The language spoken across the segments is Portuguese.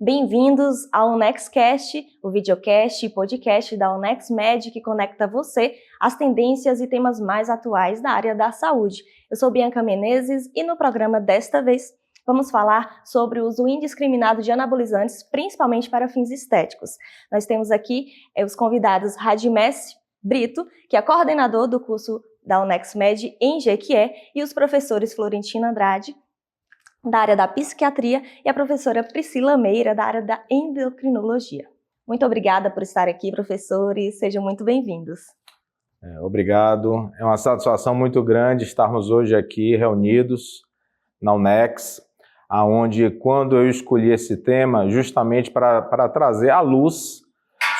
Bem-vindos ao UNEXcast, o videocast e podcast da UNEXmed que conecta você às tendências e temas mais atuais da área da saúde. Eu sou Bianca Menezes e no programa desta vez vamos falar sobre o uso indiscriminado de anabolizantes, principalmente para fins estéticos. Nós temos aqui os convidados Radimés Brito, que é coordenador do curso da UNEXmed em Jequié, e os professores Florentino Andrade, da área da psiquiatria, e a professora Priscila Meira, da área da endocrinologia. Muito obrigada por estar aqui, professores, sejam muito bem-vindos. Obrigado, é uma satisfação muito grande estarmos hoje aqui reunidos na UNEX, onde quando eu escolhi esse tema, justamente para trazer à luz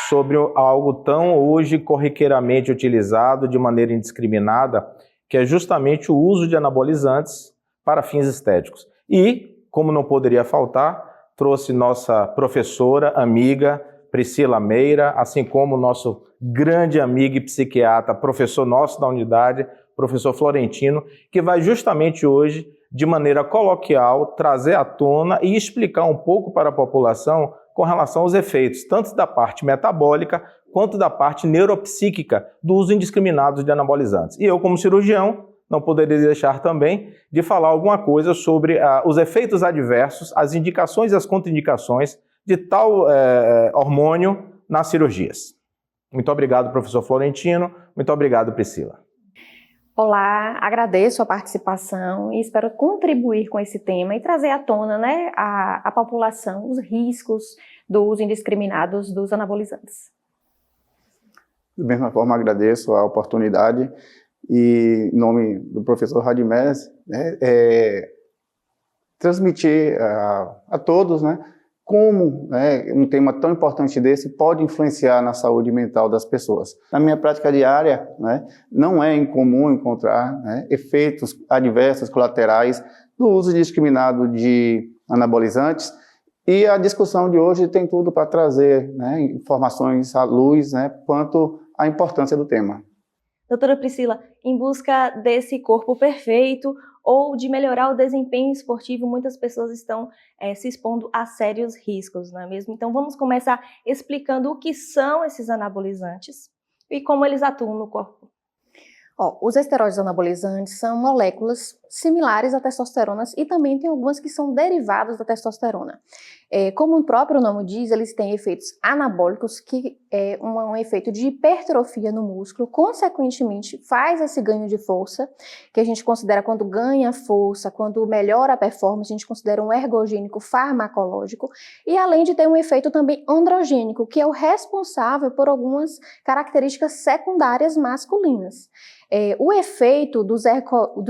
sobre algo tão hoje corriqueiramente utilizado de maneira indiscriminada, que é justamente o uso de anabolizantes para fins estéticos. E, como não poderia faltar, trouxe nossa professora, amiga, Priscila Meira, assim como nosso grande amigo e psiquiatra, professor nosso da unidade, professor Florentino, que vai justamente hoje, de maneira coloquial, trazer à tona e explicar um pouco para a população com relação aos efeitos, tanto da parte metabólica quanto da parte neuropsíquica do uso indiscriminado de anabolizantes. E eu, como cirurgião, não poderia deixar também de falar alguma coisa sobre os efeitos adversos, as indicações e as contraindicações de tal hormônio nas cirurgias. Muito obrigado, professor Florentino. Muito obrigado, Priscila. Olá, agradeço a participação e espero contribuir com esse tema e trazer à tona, a população, os riscos do uso indiscriminado dos anabolizantes. Da mesma forma, agradeço a oportunidade e, em nome do professor Radimés, transmitir a todos, como um tema tão importante desse pode influenciar na saúde mental das pessoas. Na minha prática diária, não é incomum encontrar efeitos adversos colaterais do uso indiscriminado de anabolizantes, e a discussão de hoje tem tudo para trazer informações à luz quanto à importância do tema. Doutora Priscila, em busca desse corpo perfeito ou de melhorar o desempenho esportivo, muitas pessoas estão se expondo a sérios riscos, não é mesmo? Então vamos começar explicando o que são esses anabolizantes e como eles atuam no corpo. Os esteroides anabolizantes são moléculas similares à testosterona e também tem algumas que são derivados da testosterona. Como o próprio nome diz, eles têm efeitos anabólicos, que é um efeito de hipertrofia no músculo, consequentemente faz esse ganho de força, que a gente considera quando ganha força, quando melhora a performance, a gente considera um ergogênico farmacológico, e além de ter um efeito também androgênico, que é o responsável por algumas características secundárias masculinas. O efeito dos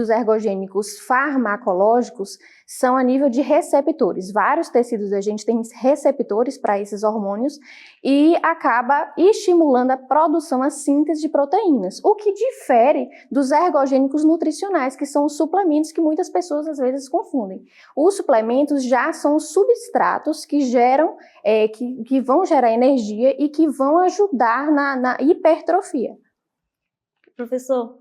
ergogênicos farmacológicos são a nível de receptores. Vários tecidos da gente têm receptores para esses hormônios e acaba estimulando a produção, a síntese de proteínas, o que difere dos ergogênicos nutricionais, que são os suplementos que muitas pessoas às vezes confundem. Os suplementos já são substratos que geram, que vão gerar energia e que vão ajudar na hipertrofia. Professor,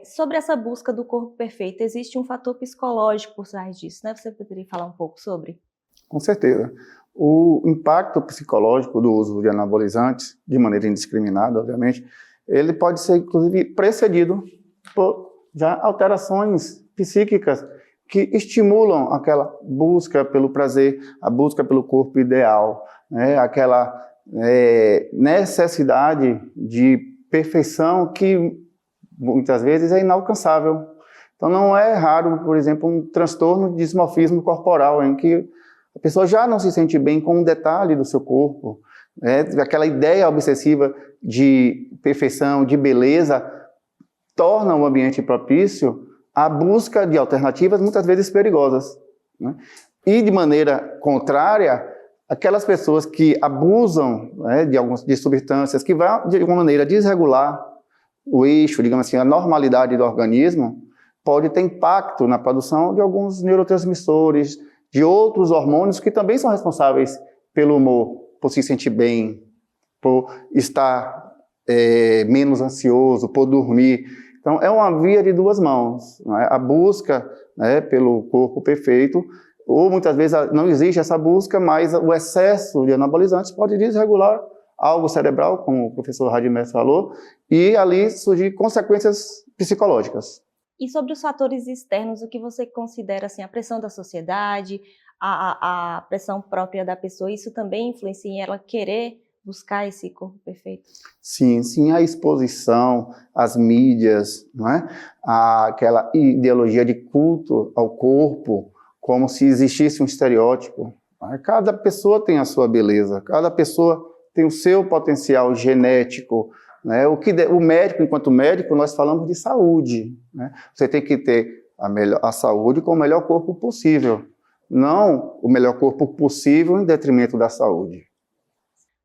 sobre essa busca do corpo perfeito, existe um fator psicológico por trás disso, né? Você poderia falar um pouco sobre? Com certeza. O impacto psicológico do uso de anabolizantes, de maneira indiscriminada, obviamente, ele pode ser, inclusive, precedido por já alterações psíquicas que estimulam aquela busca pelo prazer, a busca pelo corpo ideal, aquela necessidade de perfeição que muitas vezes é inalcançável. Então não é raro, por exemplo, um transtorno de dismorfismo corporal, em que a pessoa já não se sente bem com um detalhe do seu corpo, aquela ideia obsessiva de perfeição, de beleza, torna o ambiente propício à busca de alternativas muitas vezes perigosas. E de maneira contrária, aquelas pessoas que abusam de substâncias que vão, de alguma maneira, desregular o eixo, digamos assim, a normalidade do organismo, pode ter impacto na produção de alguns neurotransmissores, de outros hormônios que também são responsáveis pelo humor, por se sentir bem, por estar menos ansioso, por dormir. Então, é uma via de duas mãos. A busca pelo corpo perfeito ou muitas vezes não existe essa busca, mas o excesso de anabolizantes pode desregular algo cerebral, como o professor Radimés falou, e ali surgir consequências psicológicas. E sobre os fatores externos, o que você considera assim, a pressão da sociedade, a pressão própria da pessoa, isso também influencia em ela querer buscar esse corpo perfeito? Sim, a exposição, as mídias, não é? Aquela ideologia de culto ao corpo, como se existisse um estereótipo. Cada pessoa tem a sua beleza, cada pessoa tem o seu potencial genético, né? O médico, enquanto médico, nós falamos de saúde, né? Você tem que ter a saúde com o melhor corpo possível, não o melhor corpo possível em detrimento da saúde.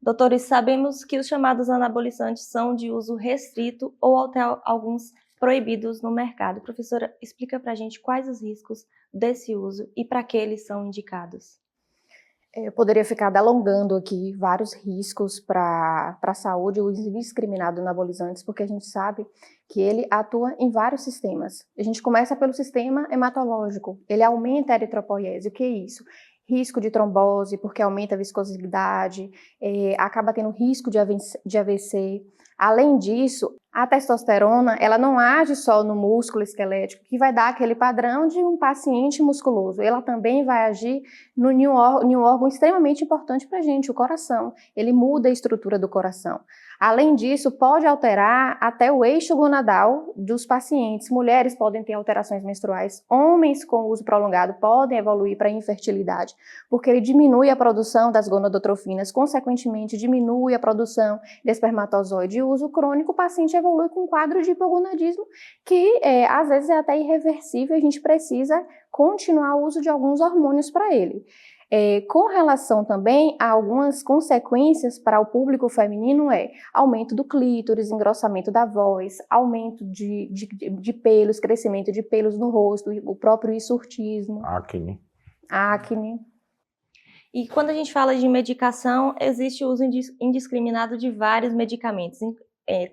Doutores, sabemos que os chamados anabolizantes são de uso restrito ou até alguns proibidos no mercado. Professora, explica para a gente quais os riscos desse uso e para que eles são indicados. Eu poderia ficar delongando aqui vários riscos para a saúde, o uso indiscriminado de anabolizantes, porque a gente sabe que ele atua em vários sistemas. A gente começa pelo sistema hematológico, ele aumenta a eritropoiese. O que é isso? Risco de trombose, porque aumenta a viscosidade, acaba tendo risco de AVC. Além disso, a testosterona, ela não age só no músculo esquelético, que vai dar aquele padrão de um paciente musculoso. Ela também vai agir em um órgão extremamente importante para a gente, o coração. Ele muda a estrutura do coração. Além disso, pode alterar até o eixo gonadal dos pacientes. Mulheres podem ter alterações menstruais, homens com uso prolongado podem evoluir para infertilidade, porque ele diminui a produção das gonadotrofinas, consequentemente diminui a produção de espermatozoide. E o uso crônico, o paciente evolui com um quadro de hipogonadismo que às vezes é até irreversível, a gente precisa continuar o uso de alguns hormônios para ele. Com relação também a algumas consequências para o público feminino aumento do clítoris, engrossamento da voz, aumento de pelos, crescimento de pelos no rosto, o próprio hirsutismo. Acne. E quando a gente fala de medicação, existe o uso indiscriminado de vários medicamentos,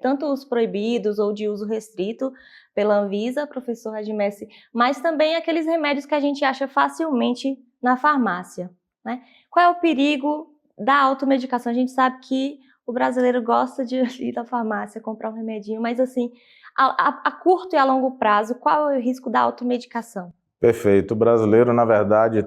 tanto os proibidos ou de uso restrito pela Anvisa, professor Radimés, mas também aqueles remédios que a gente acha facilmente na farmácia, né? Qual é o perigo da automedicação? A gente sabe que o brasileiro gosta de ir na farmácia comprar um remedinho, mas assim, a curto e a longo prazo, qual é o risco da automedicação? Perfeito. O brasileiro, na verdade,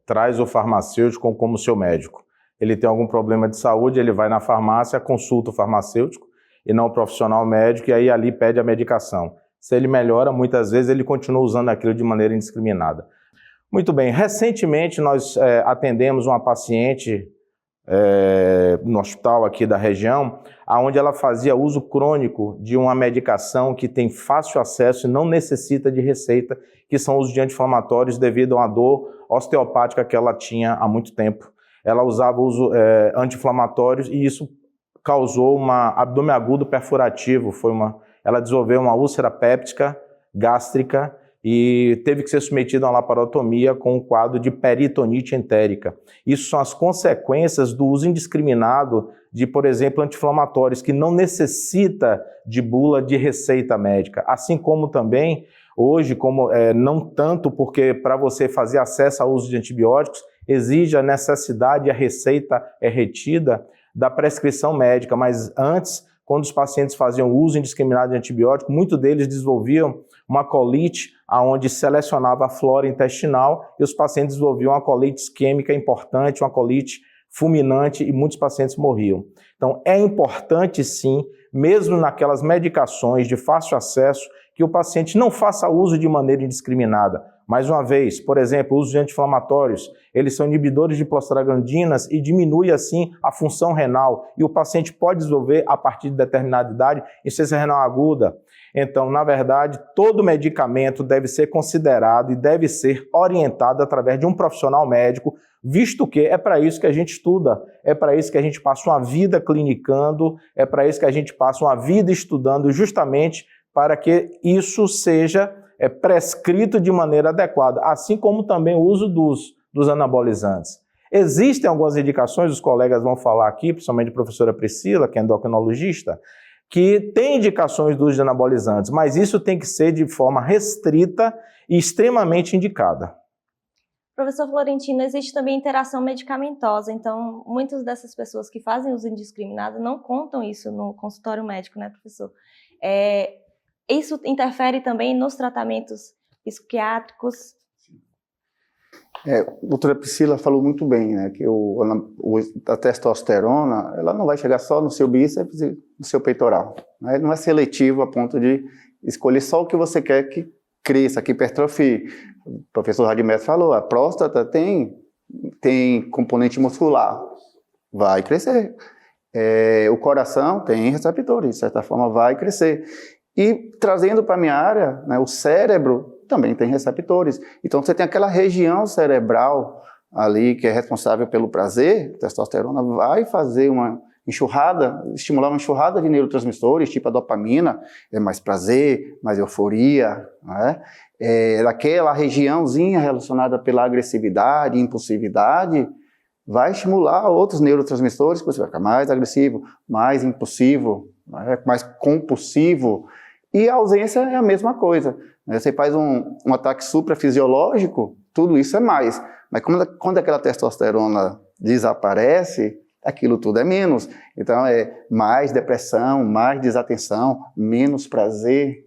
traz o farmacêutico como seu médico. Ele tem algum problema de saúde, ele vai na farmácia, consulta o farmacêutico e não o profissional médico, e aí ali pede a medicação. Se ele melhora, muitas vezes ele continua usando aquilo de maneira indiscriminada. Muito bem, recentemente nós atendemos uma paciente no hospital aqui da região, onde ela fazia uso crônico de uma medicação que tem fácil acesso e não necessita de receita, que são os de anti-inflamatórios devido a uma dor osteopática que ela tinha há muito tempo. Ela usava uso anti-inflamatórios e isso causou um abdômen agudo perfurativo, ela desenvolveu uma úlcera péptica gástrica e teve que ser submetida a uma laparotomia com um quadro de peritonite entérica. Isso são as consequências do uso indiscriminado de, por exemplo, anti-inflamatórios, que não necessita de bula de receita médica. Assim como também, hoje, não tanto porque para você fazer acesso ao uso de antibióticos, exige a necessidade, a receita é retida da prescrição médica, mas antes, quando os pacientes faziam uso indiscriminado de antibiótico, muitos deles desenvolviam uma colite onde selecionava a flora intestinal e os pacientes desenvolviam uma colite isquêmica importante, uma colite fulminante e muitos pacientes morriam. Então é importante sim, mesmo naquelas medicações de fácil acesso, que o paciente não faça uso de maneira indiscriminada. Mais uma vez, por exemplo, o uso de anti-inflamatórios, eles são inibidores de prostaglandinas e diminui assim a função renal e o paciente pode desenvolver, a partir de determinada idade, insuficiência renal aguda. Então, na verdade, todo medicamento deve ser considerado e deve ser orientado através de um profissional médico, visto que é para isso que a gente estuda, é para isso que a gente passa uma vida clinicando, é para isso que a gente passa uma vida estudando, justamente para que isso seja prescrito de maneira adequada, assim como também o uso dos anabolizantes. Existem algumas indicações, os colegas vão falar aqui, principalmente a professora Priscila, que é endocrinologista, que tem indicações do uso de anabolizantes, mas isso tem que ser de forma restrita e extremamente indicada. Professor Florentino, existe também interação medicamentosa, então muitas dessas pessoas que fazem uso indiscriminado não contam isso no consultório médico, né, professor? Isso interfere também nos tratamentos psiquiátricos? A doutora Priscila falou muito bem, né, que a testosterona, ela não vai chegar só no seu bíceps e no seu peitoral, né? Não é seletivo a ponto de escolher só o que você quer que cresça, que hipertrofie. O professor Radimés falou, a próstata tem componente muscular, vai crescer. O coração tem receptores, de certa forma vai crescer. E trazendo para a minha área, né, o cérebro também tem receptores. Então você tem aquela região cerebral ali que é responsável pelo prazer, a testosterona vai fazer uma enxurrada, estimular uma enxurrada de neurotransmissores, tipo a dopamina, mais prazer, mais euforia, né? Aquela regiãozinha relacionada pela agressividade, impulsividade, vai estimular outros neurotransmissores, que você vai ficar mais agressivo, mais impulsivo, né? Mais compulsivo, e a ausência é a mesma coisa. Você faz um ataque suprafisiológico, tudo isso é mais, mas quando aquela testosterona desaparece, aquilo tudo é menos. Então é mais depressão, mais desatenção, menos prazer,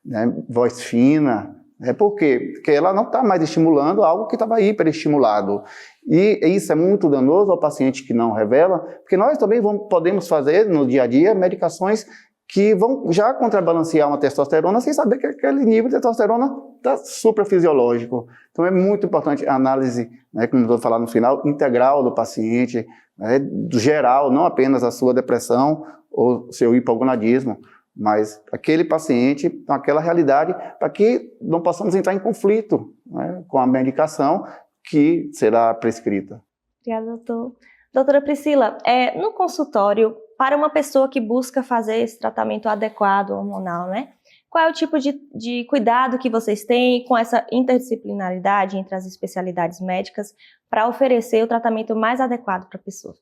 né? Voz fina. Por quê? Porque ela não está mais estimulando algo que estava hiperestimulado. E isso é muito danoso ao paciente que não revela, porque nós também podemos fazer no dia a dia medicações que vão já contrabalancear uma testosterona sem saber que aquele nível de testosterona está suprafisiológico. Então é muito importante a análise, né, como eu vou falar no final, integral do paciente, né, do geral, não apenas a sua depressão ou seu hipogonadismo, mas aquele paciente com aquela realidade, para que não possamos entrar em conflito, né, com a medicação que será prescrita. Obrigada, doutor. Doutora Priscila, no consultório, para uma pessoa que busca fazer esse tratamento adequado hormonal, né? Qual é o tipo de cuidado que vocês têm com essa interdisciplinaridade entre as especialidades médicas para oferecer o tratamento mais adequado para a pessoa?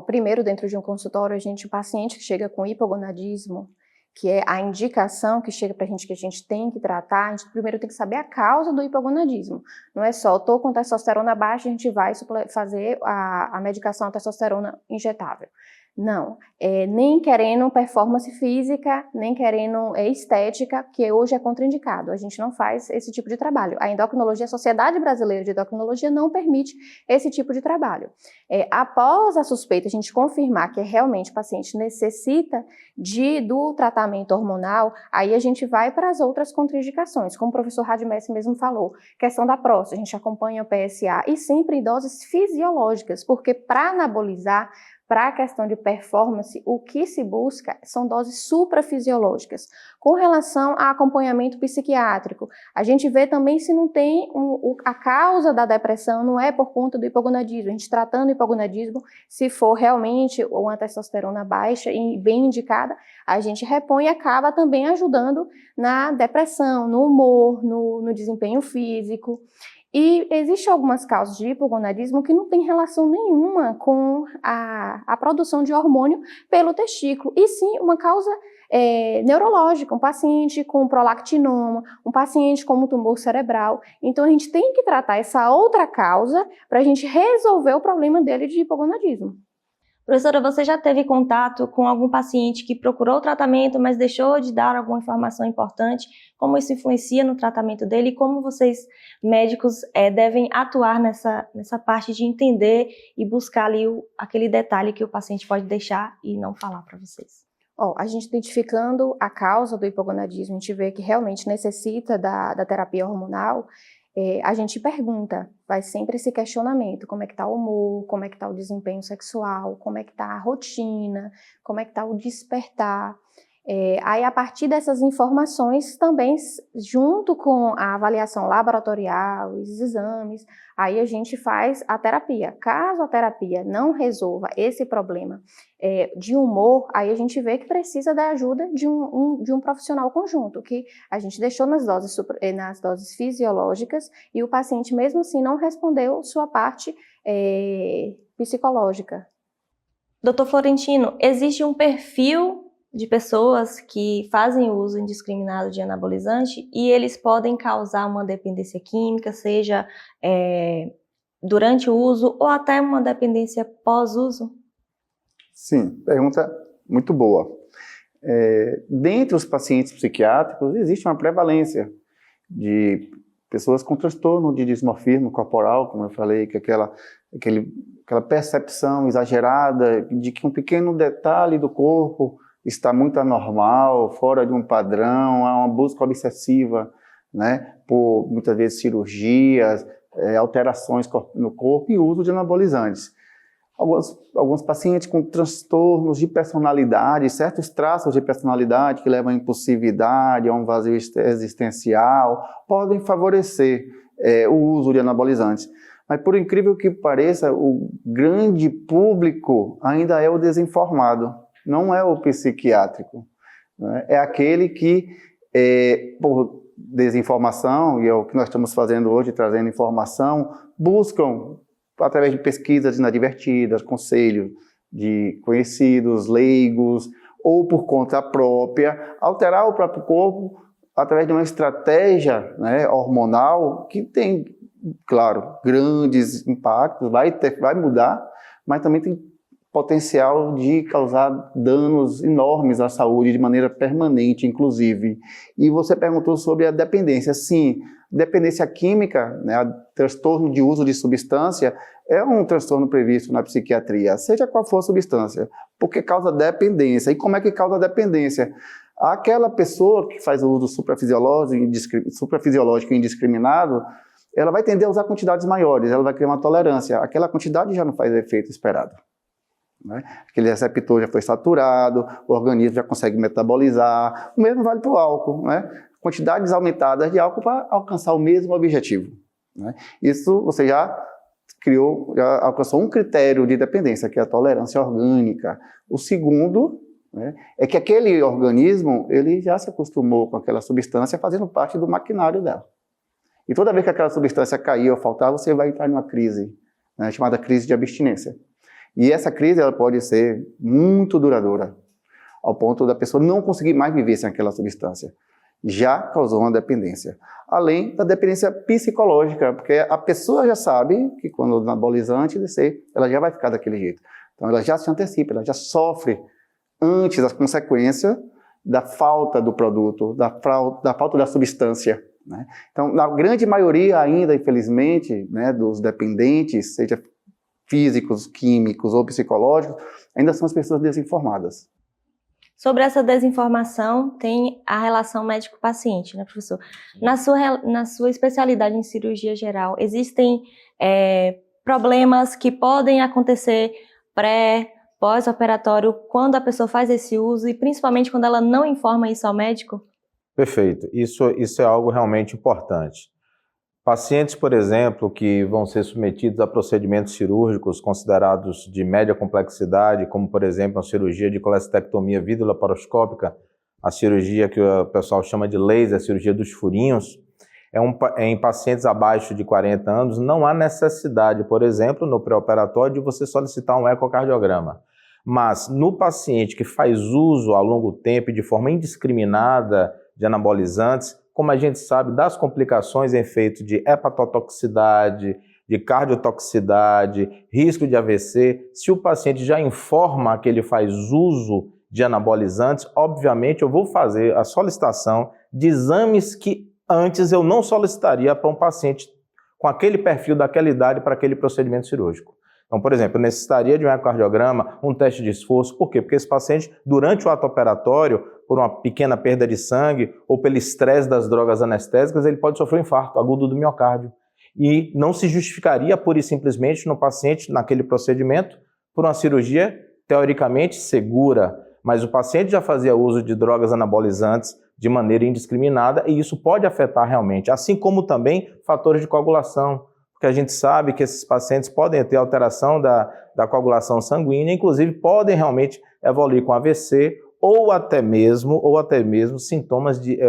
Primeiro, dentro de um consultório, o paciente que chega com hipogonadismo, que é a indicação que chega para a gente que a gente tem que tratar, a gente primeiro tem que saber a causa do hipogonadismo. Não é só, estou com testosterona baixa, a gente vai fazer a medicação a testosterona injetável. Não, nem querendo performance física, nem querendo estética, que hoje é contraindicado. A gente não faz esse tipo de trabalho. A endocrinologia, a Sociedade Brasileira de Endocrinologia não permite esse tipo de trabalho. Após a suspeita, a gente confirmar que realmente o paciente necessita do tratamento hormonal, aí a gente vai para as outras contraindicações, como o professor Radimés mesmo falou, questão da próstata, a gente acompanha o PSA e sempre em doses fisiológicas, porque para anabolizar, para a questão de performance, o que se busca são doses suprafisiológicas. Com relação a acompanhamento psiquiátrico, a gente vê também se não tem a causa da depressão não é por conta do hipogonadismo. A gente tratando o hipogonadismo, se for realmente uma testosterona baixa e bem indicada, a gente repõe e acaba também ajudando na depressão, no humor, no desempenho físico. E existem algumas causas de hipogonadismo que não tem relação nenhuma com a produção de hormônio pelo testículo, e sim uma causa neurológica, um paciente com prolactinoma, um paciente com um tumor cerebral. Então a gente tem que tratar essa outra causa para a gente resolver o problema dele de hipogonadismo. Professora, você já teve contato com algum paciente que procurou o tratamento, mas deixou de dar alguma informação importante? Como isso influencia no tratamento dele e como vocês, médicos, devem atuar nessa parte de entender e buscar ali aquele detalhe que o paciente pode deixar e não falar para vocês? A gente identificando a causa do hipogonadismo, a gente vê que realmente necessita da terapia hormonal, a gente pergunta, vai sempre esse questionamento, como é que está o humor, como é que está o desempenho sexual, como é que está a rotina, como é que está o despertar. Aí, a partir dessas informações, também, junto com a avaliação laboratorial, os exames, aí a gente faz a terapia. Caso a terapia não resolva esse problema de humor, aí a gente vê que precisa da ajuda de um profissional conjunto, que a gente deixou nas doses fisiológicas e o paciente, mesmo assim, não respondeu sua parte psicológica. Doutor Florentino, existe um perfil de pessoas que fazem uso indiscriminado de anabolizante e eles podem causar uma dependência química, seja durante o uso ou até uma dependência pós-uso? Sim, pergunta muito boa. Dentre os pacientes psiquiátricos, existe uma prevalência de pessoas com transtorno de dismorfismo corporal, como eu falei, que aquela percepção exagerada de que um pequeno detalhe do corpo está muito anormal, fora de um padrão, há uma busca obsessiva, né, por muitas vezes cirurgias, alterações no corpo e uso de anabolizantes. Alguns pacientes com transtornos de personalidade, certos traços de personalidade que levam à impulsividade, a um vazio existencial, podem favorecer o uso de anabolizantes. Mas, por incrível que pareça, o grande público ainda é o desinformado, não é o psiquiátrico, né? É aquele que, por desinformação, e é o que nós estamos fazendo hoje, trazendo informação, buscam, através de pesquisas inadvertidas, conselho de conhecidos, leigos, ou por conta própria, alterar o próprio corpo através de uma estratégia, né, hormonal que tem, claro, grandes impactos, vai mudar, mas também tem potencial de causar danos enormes à saúde de maneira permanente, inclusive. E você perguntou sobre a dependência. Sim, dependência química, né, transtorno de uso de substância, é um transtorno previsto na psiquiatria, seja qual for a substância, porque causa dependência. E como é que causa dependência? Aquela pessoa que faz o uso suprafisiológico indiscriminado, ela vai tender a usar quantidades maiores, ela vai criar uma tolerância. Aquela quantidade já não faz o efeito esperado, né? Aquele receptor já foi saturado, o organismo já consegue metabolizar. O mesmo vale para o álcool, né? Quantidades aumentadas de álcool para alcançar o mesmo objetivo, né? Isso você já alcançou um critério de dependência, que é a tolerância orgânica. O segundo, né, é que aquele organismo ele já se acostumou com aquela substância fazendo parte do maquinário dela. E toda vez que aquela substância cair ou faltar, você vai entrar numa crise, né, chamada crise de abstinência. E essa crise ela pode ser muito duradoura, ao ponto da pessoa não conseguir mais viver sem aquela substância. Já causou uma dependência. Além da dependência psicológica, porque a pessoa já sabe que quando o anabolizante descer, ela já vai ficar daquele jeito. Então ela já se antecipa, ela já sofre antes as consequências da falta do produto, da falta da substância, né? Então, na grande maioria ainda, infelizmente, né, dos dependentes, seja físicos, químicos ou psicológicos, ainda são as pessoas desinformadas. Sobre essa desinformação, tem a relação médico-paciente, né, professor? Na sua especialidade em cirurgia geral, existem problemas que podem acontecer pós-operatório quando a pessoa faz esse uso e principalmente quando ela não informa isso ao médico? Perfeito. Isso é algo realmente importante. Pacientes, por exemplo, que vão ser submetidos a procedimentos cirúrgicos considerados de média complexidade, como, por exemplo, a cirurgia de colestectomia videolaparoscópica, a cirurgia que o pessoal chama de laser, a cirurgia dos furinhos, em pacientes abaixo de 40 anos, não há necessidade, por exemplo, no pré-operatório, de você solicitar um ecocardiograma. Mas no paciente que faz uso a longo tempo e de forma indiscriminada de anabolizantes, como a gente sabe das complicações em efeito de hepatotoxicidade, de cardiotoxicidade, risco de AVC, se o paciente já informa que ele faz uso de anabolizantes, obviamente eu vou fazer a solicitação de exames que antes eu não solicitaria para um paciente com aquele perfil daquela idade para aquele procedimento cirúrgico. Então, por exemplo, eu necessitaria de um ecocardiograma, um teste de esforço. Por quê? Porque esse paciente, durante o ato operatório, por uma pequena perda de sangue ou pelo estresse das drogas anestésicas, ele pode sofrer um infarto agudo do miocárdio. E não se justificaria pura e simplesmente no paciente, naquele procedimento, por uma cirurgia teoricamente segura. Mas o paciente já fazia uso de drogas anabolizantes de maneira indiscriminada e isso pode afetar realmente, assim como também fatores de coagulação, porque a gente sabe que esses pacientes podem ter alteração da coagulação sanguínea, inclusive podem realmente evoluir com AVC ou até mesmo sintomas de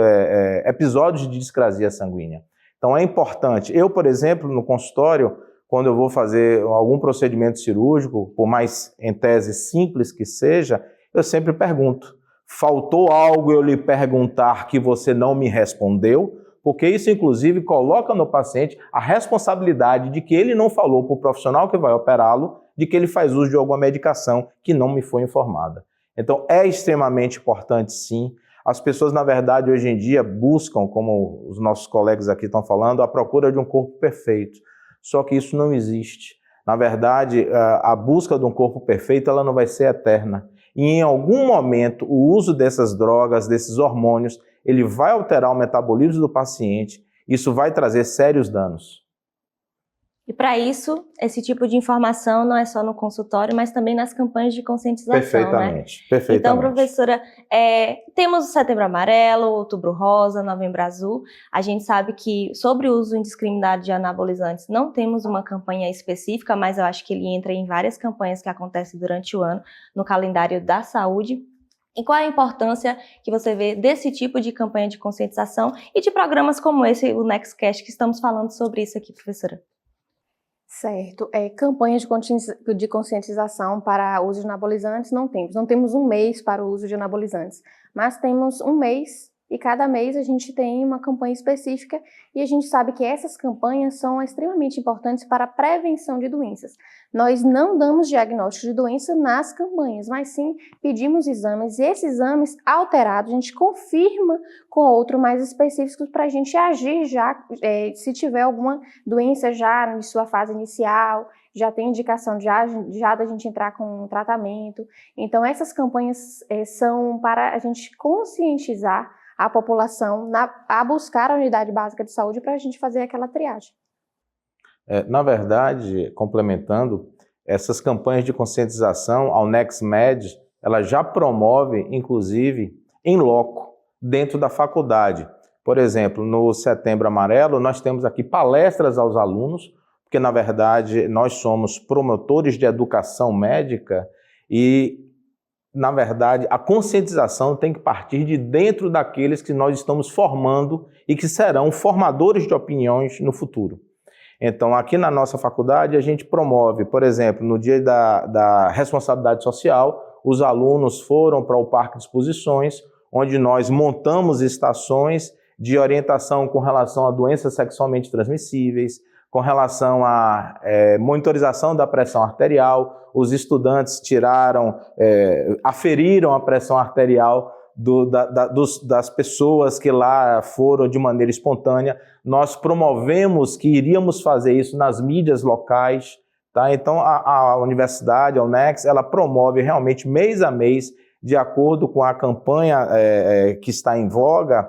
episódios de discrasia sanguínea. Então é importante. Eu, por exemplo, no consultório, quando eu vou fazer algum procedimento cirúrgico, por mais em tese simples que seja, eu sempre pergunto, faltou algo eu lhe perguntar que você não me respondeu, porque isso, inclusive, coloca no paciente a responsabilidade de que ele não falou para o profissional que vai operá-lo, de que ele faz uso de alguma medicação que não me foi informada. Então, é extremamente importante, sim. As pessoas, na verdade, hoje em dia buscam, como os nossos colegas aqui estão falando, a procura de um corpo perfeito. Só que isso não existe. Na verdade, a busca de um corpo perfeito, ela não vai ser eterna. E em algum momento, o uso dessas drogas, desses hormônios, ele vai alterar o metabolismo do paciente. Isso vai trazer sérios danos. E para isso, esse tipo de informação não é só no consultório, mas também nas campanhas de conscientização, perfeitamente, né? Perfeitamente. Então, professora, temos o Setembro Amarelo, Outubro Rosa, Novembro Azul. A gente sabe que sobre o uso indiscriminado de anabolizantes não temos uma campanha específica, mas eu acho que ele entra em várias campanhas que acontecem durante o ano no calendário da saúde. E qual é a importância que você vê desse tipo de campanha de conscientização e de programas como esse, o NextCast, que estamos falando sobre isso aqui, professora? Certo. Campanhas de conscientização para uso de anabolizantes não temos. Não temos um mês para o uso de anabolizantes, mas temos um mês e cada mês a gente tem uma campanha específica e a gente sabe que essas campanhas são extremamente importantes para a prevenção de doenças. Nós não damos diagnóstico de doença nas campanhas, mas sim pedimos exames e esses exames alterados a gente confirma com outro mais específicos para a gente agir já, se tiver alguma doença já em sua fase inicial, já tem indicação já da gente entrar com um tratamento. Então essas campanhas são para a gente conscientizar a população a buscar a unidade básica de saúde para a gente fazer aquela triagem. Na verdade, complementando, essas campanhas de conscientização, a NextMed, ela já promove, inclusive, em loco, dentro da faculdade. Por exemplo, no Setembro Amarelo, nós temos aqui palestras aos alunos, porque, na verdade, nós somos promotores de educação médica e, na verdade, a conscientização tem que partir de dentro daqueles que nós estamos formando e que serão formadores de opiniões no futuro. Então, aqui na nossa faculdade, a gente promove, por exemplo, no dia da responsabilidade social, os alunos foram para o Parque de Exposições, onde nós montamos estações de orientação com relação a doenças sexualmente transmissíveis, com relação à monitorização da pressão arterial. Os estudantes aferiram a pressão arterial das pessoas que lá foram de maneira espontânea. Nós promovemos que iríamos fazer isso nas mídias locais, tá? Então a universidade, a UNEX, ela promove realmente mês a mês, de acordo com a campanha que está em voga,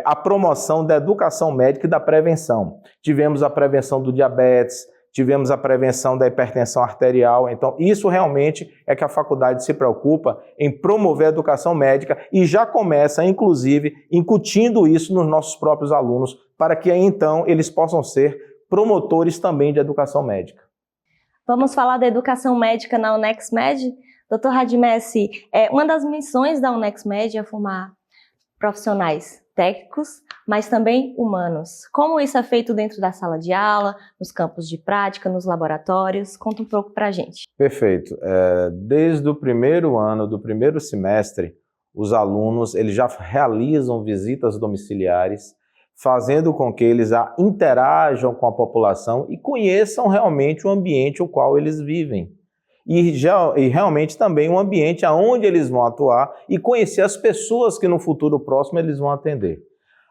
a promoção da educação médica e da prevenção. Tivemos a prevenção do diabetes, tivemos a prevenção da hipertensão arterial. Então, isso realmente é que a faculdade se preocupa em promover a educação médica e já começa, inclusive, incutindo isso nos nossos próprios alunos, para que, então, eles possam ser promotores também de educação médica. Vamos falar da educação médica na UNexMed? Dr. Radimessi, uma das missões da UNexMed é formar profissionais técnicos, mas também humanos. Como isso é feito dentro da sala de aula, nos campos de prática, nos laboratórios? Conta um pouco para a gente. Perfeito. Desde o primeiro ano, do primeiro semestre, os alunos eles já realizam visitas domiciliares, fazendo com que eles interajam com a população e conheçam realmente o ambiente no qual eles vivem. E realmente também um ambiente onde eles vão atuar e conhecer as pessoas que no futuro próximo eles vão atender.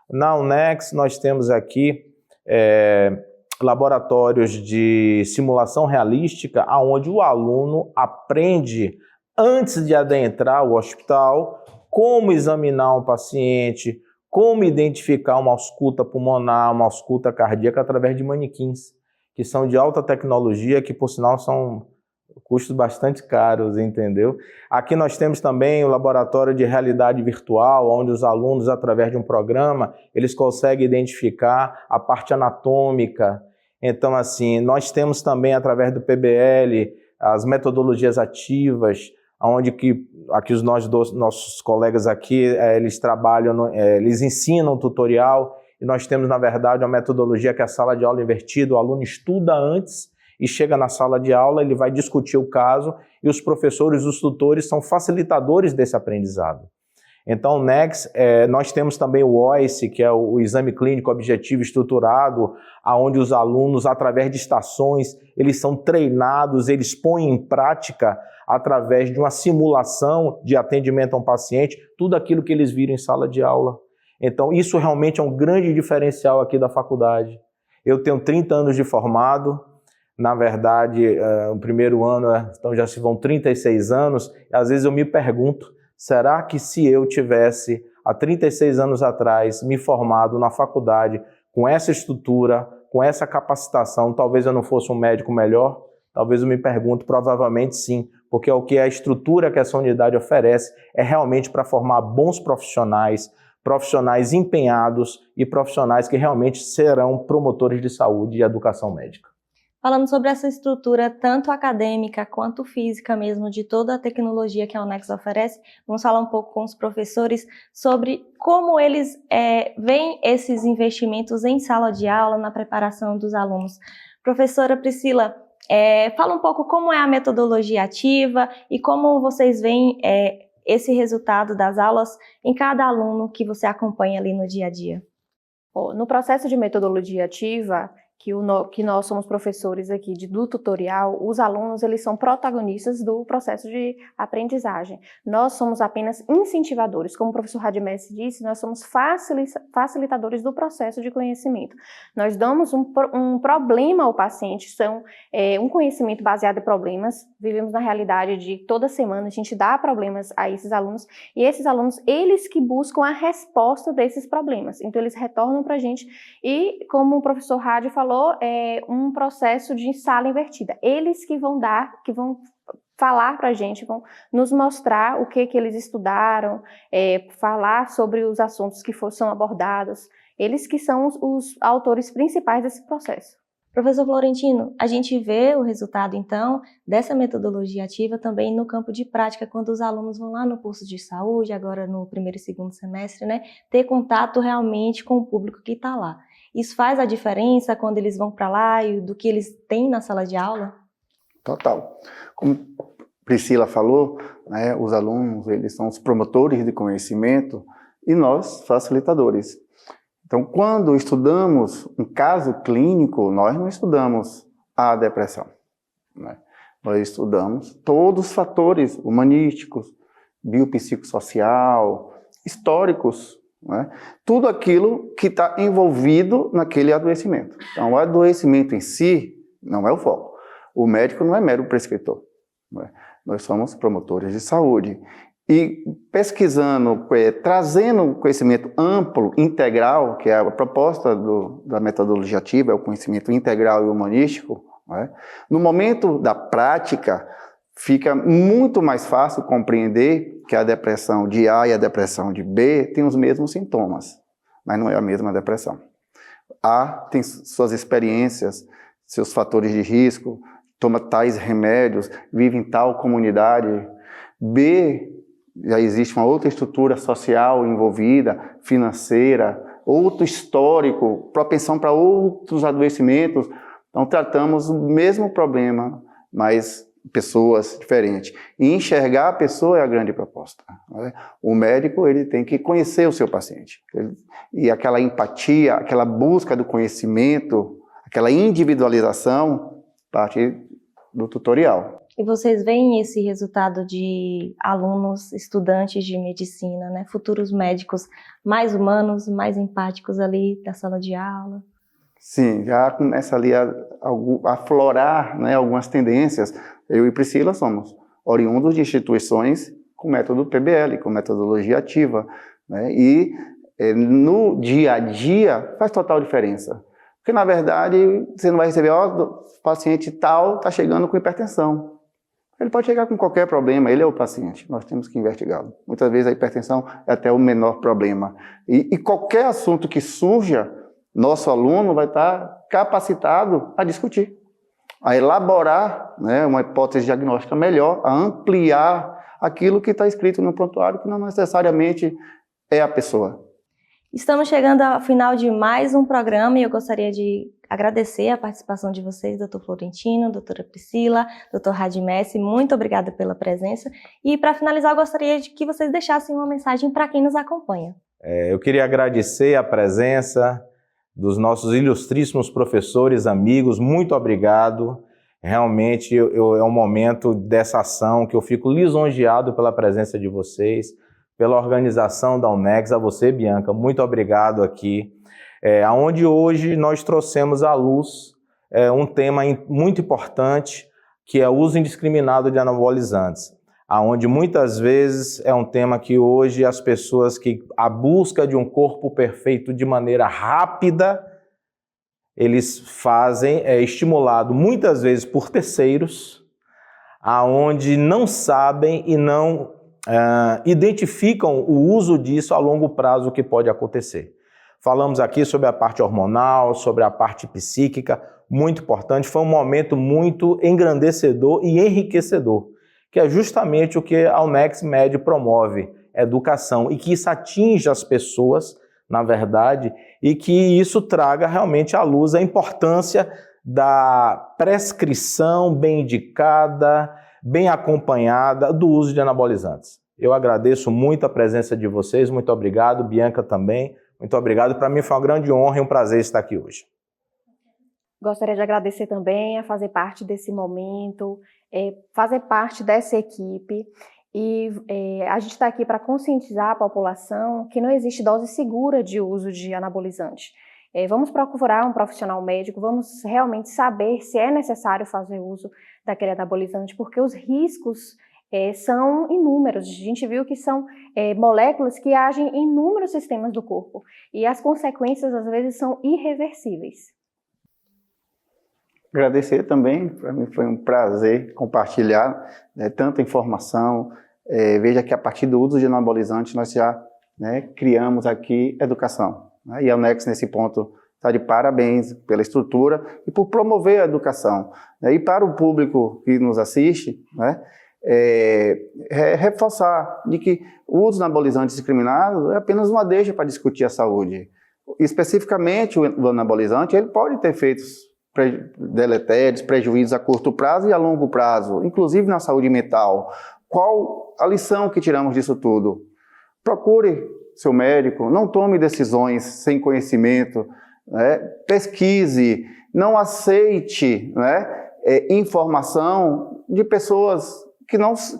Na UNEX nós temos aqui laboratórios de simulação realística, onde o aluno aprende, antes de adentrar o hospital, como examinar um paciente, como identificar uma ausculta pulmonar, uma ausculta cardíaca através de manequins, que são de alta tecnologia, que por sinal são custos bastante caros, entendeu? Aqui nós temos também o laboratório de realidade virtual, onde os alunos, através de um programa, eles conseguem identificar a parte anatômica. Então, assim, nós temos também, através do PBL, as metodologias ativas, onde aqui os nossos colegas aqui, eles trabalham, eles ensinam tutorial, e nós temos, na verdade, uma metodologia que é a sala de aula invertida. O aluno estuda antes e chega na sala de aula, ele vai discutir o caso, e os professores, os tutores, são facilitadores desse aprendizado. Então, o NEX, nós temos também o OICE, que é o Exame Clínico Objetivo Estruturado, onde os alunos, através de estações, eles são treinados, eles põem em prática, através de uma simulação de atendimento a um paciente, tudo aquilo que eles viram em sala de aula. Então, isso realmente é um grande diferencial aqui da faculdade. Eu tenho 30 anos de formado, na verdade, o primeiro ano, então já se vão 36 anos, e às vezes eu me pergunto, será que se eu tivesse, há 36 anos atrás, me formado na faculdade, com essa estrutura, com essa capacitação, talvez eu não fosse um médico melhor? Talvez eu me pergunto, provavelmente sim, porque o que a estrutura que essa unidade oferece é realmente para formar bons profissionais, profissionais empenhados e profissionais que realmente serão promotores de saúde e educação médica. Falando sobre essa estrutura, tanto acadêmica quanto física mesmo, de toda a tecnologia que a UNEX oferece, vamos falar um pouco com os professores sobre como eles veem esses investimentos em sala de aula, na preparação dos alunos. Professora Priscila, fala um pouco como é a metodologia ativa e como vocês veem esse resultado das aulas em cada aluno que você acompanha ali no dia a dia. No processo de metodologia ativa, que nós somos professores aqui do tutorial, os alunos eles são protagonistas do processo de aprendizagem. Nós somos apenas incentivadores, como o professor Radimés disse, nós somos facilitadores do processo de conhecimento. Nós damos um problema ao paciente, um conhecimento baseado em problemas, vivemos na realidade de toda semana a gente dá problemas a esses alunos, e esses alunos, eles que buscam a resposta desses problemas, então eles retornam para a gente, e como o professor Rádio falou, é um processo de sala invertida. Eles que vão falar para a gente, vão nos mostrar o que eles estudaram, falar sobre os assuntos que são abordados. Eles que são os autores principais desse processo. Professor Florentino, a gente vê o resultado, então, dessa metodologia ativa também no campo de prática, quando os alunos vão lá no curso de saúde, agora no primeiro e segundo semestre, né, ter contato realmente com o público que está lá. Isso faz a diferença quando eles vão para lá e do que eles têm na sala de aula? Total. Como Priscila falou, né, os alunos, eles são os promotores de conhecimento e nós, facilitadores. Então, quando estudamos um caso clínico, nós não estudamos a depressão, né? Nós estudamos todos os fatores humanísticos, biopsicossocial, históricos, né? Tudo aquilo que está envolvido naquele adoecimento. Então, o adoecimento em si não é o foco. O médico não é mero prescritor, né? Nós somos promotores de saúde. E pesquisando, trazendo conhecimento amplo, integral, que é a proposta da metodologia ativa, é o conhecimento integral e humanístico, né? No momento da prática, fica muito mais fácil compreender que a depressão de A e a depressão de B têm os mesmos sintomas, mas não é a mesma depressão. A tem suas experiências, seus fatores de risco, toma tais remédios, vive em tal comunidade. B, já existe uma outra estrutura social envolvida, financeira, outro histórico, propensão para outros adoecimentos. Então, tratamos o mesmo problema, mas pessoas diferentes. E enxergar a pessoa é a grande proposta, né? O médico, ele tem que conhecer o seu paciente. E aquela empatia, aquela busca do conhecimento, aquela individualização, parte do tutorial. E vocês veem esse resultado de alunos, estudantes de medicina, né, futuros médicos mais humanos, mais empáticos ali da sala de aula? Sim, já começa ali a aflorar, né, algumas tendências. Eu e Priscila somos oriundos de instituições com método PBL, com metodologia ativa, né, e no dia a dia faz total diferença. Porque, na verdade, você não vai receber, o paciente tal está chegando com hipertensão. Ele pode chegar com qualquer problema, ele é o paciente, nós temos que investigá-lo. Muitas vezes a hipertensão é até o menor problema. E qualquer assunto que surja, nosso aluno vai estar capacitado a discutir, a elaborar, né, uma hipótese diagnóstica melhor, a ampliar aquilo que está escrito no prontuário, que não necessariamente é a pessoa. Estamos chegando ao final de mais um programa e eu gostaria de agradecer a participação de vocês, doutor Florentino, doutora Priscila, doutor Radimessi, muito obrigada pela presença. E para finalizar, eu gostaria de que vocês deixassem uma mensagem para quem nos acompanha. Eu queria agradecer a presença dos nossos ilustríssimos professores, amigos, muito obrigado. Realmente é um momento dessa ação que eu fico lisonjeado pela presença de vocês, pela organização da UNEX, a você, Bianca, muito obrigado aqui. Onde hoje nós trouxemos à luz um tema muito importante, que é o uso indiscriminado de anabolizantes, onde muitas vezes é um tema que hoje as pessoas que a busca de um corpo perfeito de maneira rápida, eles fazem, estimulado muitas vezes por terceiros, aonde não sabem e não identificam o uso disso a longo prazo que pode acontecer. Falamos aqui sobre a parte hormonal, sobre a parte psíquica, muito importante. Foi um momento muito engrandecedor e enriquecedor, que é justamente o que a UNEX Med promove, educação, e que isso atinja as pessoas, na verdade, e que isso traga realmente à luz a importância da prescrição bem indicada, bem acompanhada do uso de anabolizantes. Eu agradeço muito a presença de vocês, muito obrigado, Bianca também. Muito obrigado, para mim foi uma grande honra e um prazer estar aqui hoje. Gostaria de agradecer também a fazer parte desse momento, fazer parte dessa equipe e a gente está aqui para conscientizar a população que não existe dose segura de uso de anabolizante. Vamos procurar um profissional médico, vamos realmente saber se é necessário fazer uso daquele anabolizante, porque os riscos são inúmeros. A gente viu que são moléculas que agem em inúmeros sistemas do corpo e as consequências às vezes são irreversíveis. Agradecer também, para mim foi um prazer compartilhar tanta informação. Veja que a partir do uso de anabolizantes nós já criamos aqui educação. E a UNEX nesse ponto está de parabéns pela estrutura e por promover a educação. E para o público que nos assiste, reforçar de que o uso de anabolizantes discriminados é apenas uma deixa para discutir a saúde. Especificamente o anabolizante, ele pode ter efeitos deletérios, prejuízos a curto prazo e a longo prazo, inclusive na saúde mental. Qual a lição que tiramos disso tudo? Procure seu médico, não tome decisões sem conhecimento, pesquise, não aceite informação de pessoas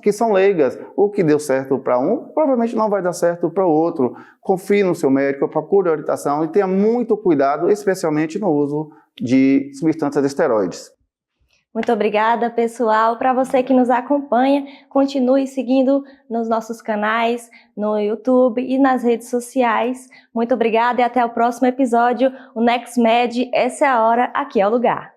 que são leigas. O que deu certo para um, provavelmente não vai dar certo para o outro. Confie no seu médico, procure orientação e tenha muito cuidado, especialmente no uso de substâncias esteroides. Muito obrigada, pessoal. Para você que nos acompanha, continue seguindo nos nossos canais, no YouTube e nas redes sociais. Muito obrigada e até o próximo episódio. UNEX Med, essa é a hora, aqui é o lugar.